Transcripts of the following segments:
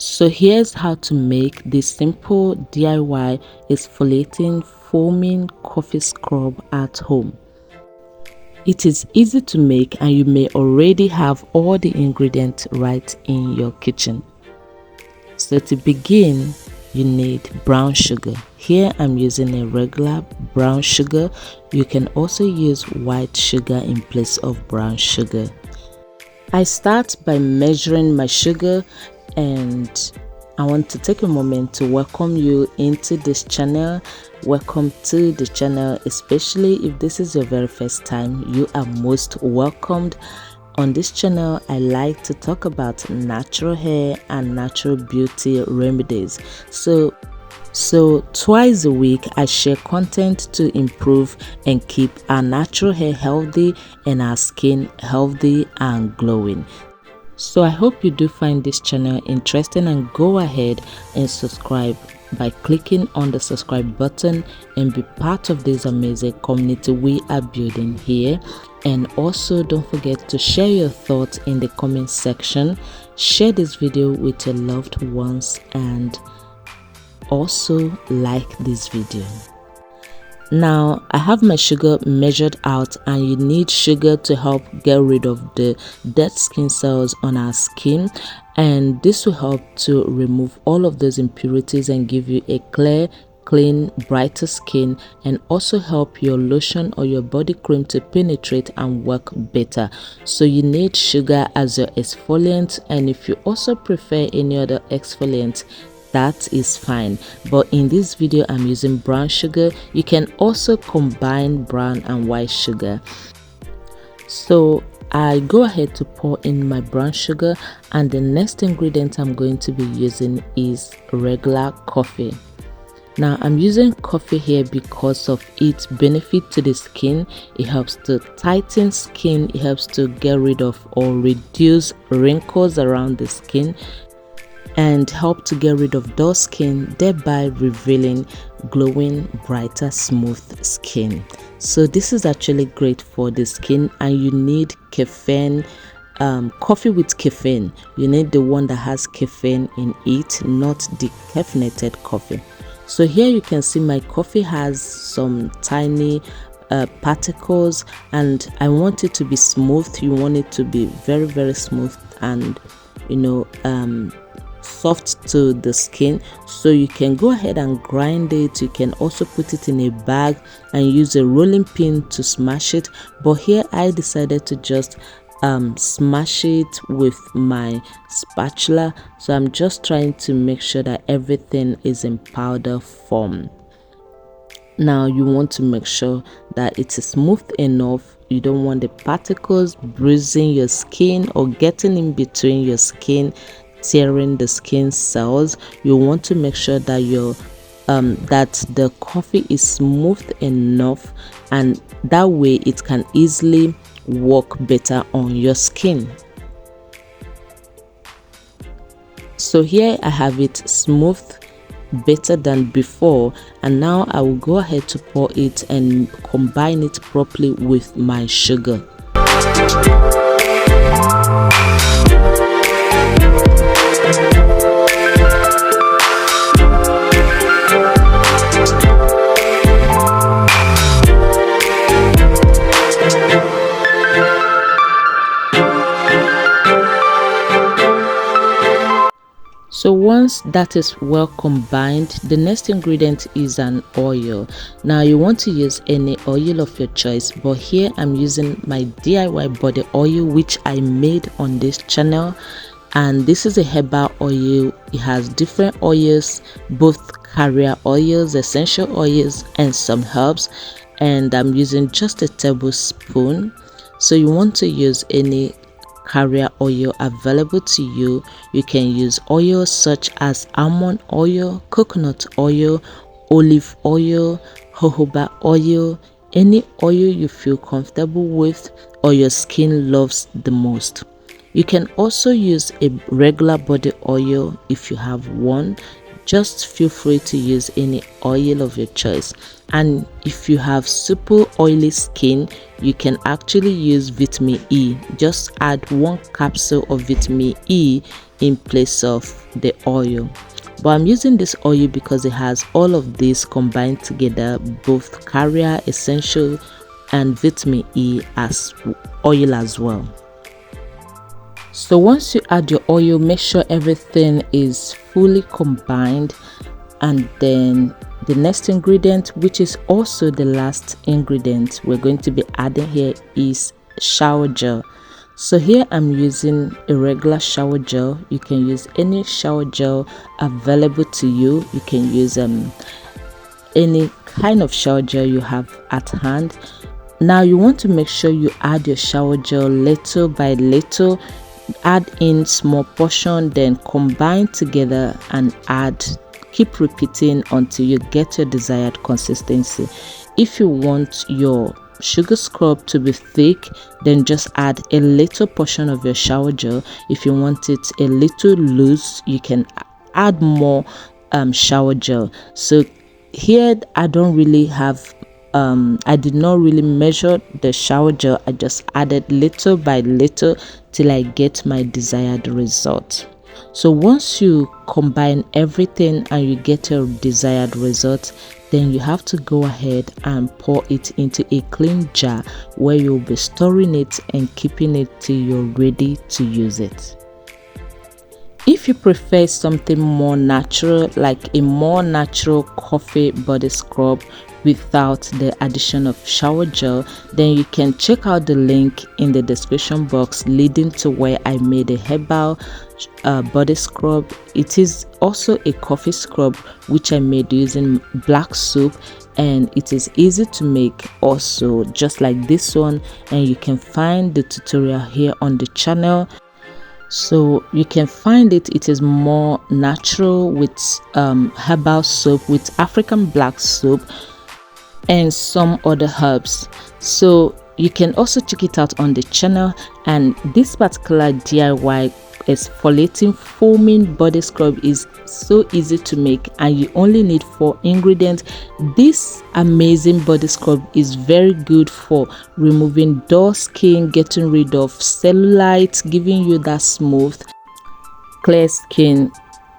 So here's how to make this simple DIY exfoliating foaming coffee scrub at home. It is easy to make and you may already have all the ingredients right in your kitchen. So to begin, you need brown sugar. Here I'm using a regular brown sugar. You can also use white sugar in place of brown sugar. I start by measuring my sugar, and I want to take a moment to welcome you into this channel. Welcome to the channel, especially if this is your very first time. You are most welcomed. On this channel, I like to talk about natural hair and natural beauty remedies. So twice a week I share content to improve and keep our natural hair healthy and our skin healthy and glowing. So I hope you do find this channel interesting, and go ahead and subscribe by clicking on the subscribe button and be part of this amazing community we are building here. And also don't forget to share your thoughts in the comment section. Share this video with your loved ones and also like this video. Now I have my sugar measured out, and you need sugar to help get rid of the dead skin cells on our skin, and this will help to remove all of those impurities and give you a clear, clean, brighter skin, and also help your lotion or your body cream to penetrate and work better. So you need sugar as your exfoliant, and if you also prefer any other exfoliant, that is fine, but in this video I'm using brown sugar. You can also combine brown and white sugar. So I go ahead to pour in my brown sugar, and the next ingredient I'm going to be using is regular coffee. Now I'm using coffee here because of its benefit to the skin. It helps to tighten skin, it helps to get rid of or reduce wrinkles around the skin, and help to get rid of dull skin, thereby revealing glowing, brighter, smooth skin. So this is actually great for the skin, and you need caffeine, coffee with caffeine. You need the one that has caffeine in it, not decaffeinated coffee. So here you can see my coffee has some tiny particles, and I want it to be smooth. You want it to be very, very smooth and soft to the skin. So you can go ahead and grind it. You can also put it in a bag and use a rolling pin to smash it, but here I decided to just smash it with my spatula. So I'm just trying to make sure that everything is in powder form. Now you want to make sure that it is smooth enough. You don't want the particles bruising your skin or getting in between your skin, tearing the skin cells. You want to make sure that that the coffee is smooth enough, and that way it can easily work better on your skin. So here I have it smooth, better than before, and now I will go ahead to pour it and combine it properly with my sugar. So once that is well combined, the next ingredient is an oil. Now you want to use any oil of your choice, but here I'm using my DIY body oil, which I made on this channel, and this is a herbal oil. It has different oils, both carrier oils, essential oils, and some herbs, and I'm using just a tablespoon. So you want to use any carrier oil available to you. You can use oils such as almond oil, coconut oil, olive oil, jojoba oil, any oil you feel comfortable with or your skin loves the most. You can also use a regular body oil if you have one. just feel free to use any oil of your choice. And if you have super oily skin, you can actually use vitamin E. Just add 1 capsule of vitamin E in place of the oil. But I'm using this oil because it has all of these combined together, both carrier, essential, and vitamin E as oil as well. So once you add your oil, make sure everything is fully combined, and then the next ingredient, which is also the last ingredient we're going to be adding here, is shower gel. So here I'm using a regular shower gel. You can use any shower gel available to you. You can use any kind of shower gel you have at hand. Now you want to make sure you add your shower gel little by little. Add in small portion, then combine together and add. Keep repeating until you get your desired consistency. If you want your sugar scrub to be thick, then just add a little portion of your shower gel. If you want it a little loose, you can add more shower gel. So here I don't really have I did not really measure the shower gel. I just added little by little till I get my desired result. So once you combine everything and you get your desired result, then you have to go ahead and pour it into a clean jar where you'll be storing it and keeping it till you're ready to use it. If you prefer something more natural, like a more natural coffee body scrub without the addition of shower gel, then you can check out the link in the description box leading to where I made a herbal body scrub. It is also a coffee scrub which I made using black soap, and it is easy to make also, just like this one, and you can find the tutorial here on the channel. So you can find it is more natural with herbal soap, with African black soap and some other herbs. So you can also check it out on the channel. And this particular DIY exfoliating foaming body scrub is so easy to make, and you only need 4 ingredients. This amazing body scrub is very good for removing dull skin, getting rid of cellulite, giving you that smooth clear skin.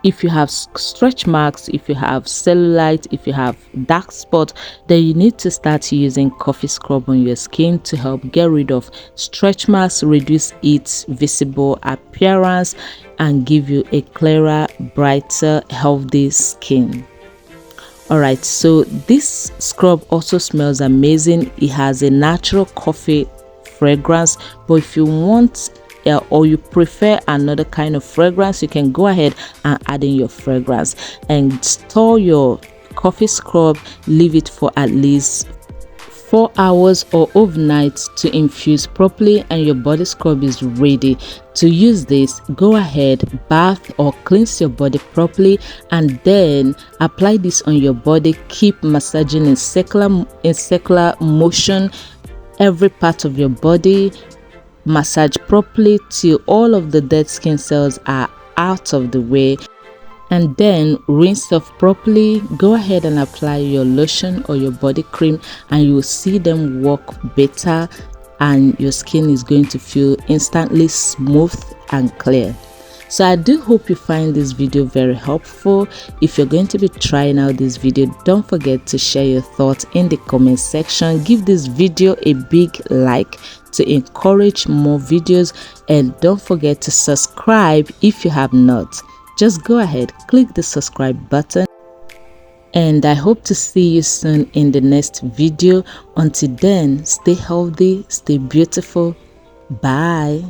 If you have stretch marks, if you have cellulite, if you have dark spot, then you need to start using coffee scrub on your skin to help get rid of stretch marks, reduce its visible appearance, and give you a clearer, brighter, healthy skin. Alright, so this scrub also smells amazing. It has a natural coffee fragrance, but if you want or you prefer another kind of fragrance, you can go ahead and add in your fragrance and store your coffee scrub. Leave it for at least 4 hours or overnight to infuse properly, and your body scrub is ready to use. This, go ahead, bath or cleanse your body properly, and then apply this on your body. Keep massaging in circular motion every part of your body. Massage properly till all of the dead skin cells are out of the way, and then rinse off properly. Go ahead and apply your lotion or your body cream, and you will see them work better, and your skin is going to feel instantly smooth and clear. So I do hope you find this video very helpful. If you're going to be trying out this video, don't forget to share your thoughts in the comment section. Give this video a big like to encourage more videos, and don't forget to subscribe if you have not. Just go ahead, click the subscribe button, and I hope to see you soon in the next video. Until then, stay healthy, stay beautiful. Bye.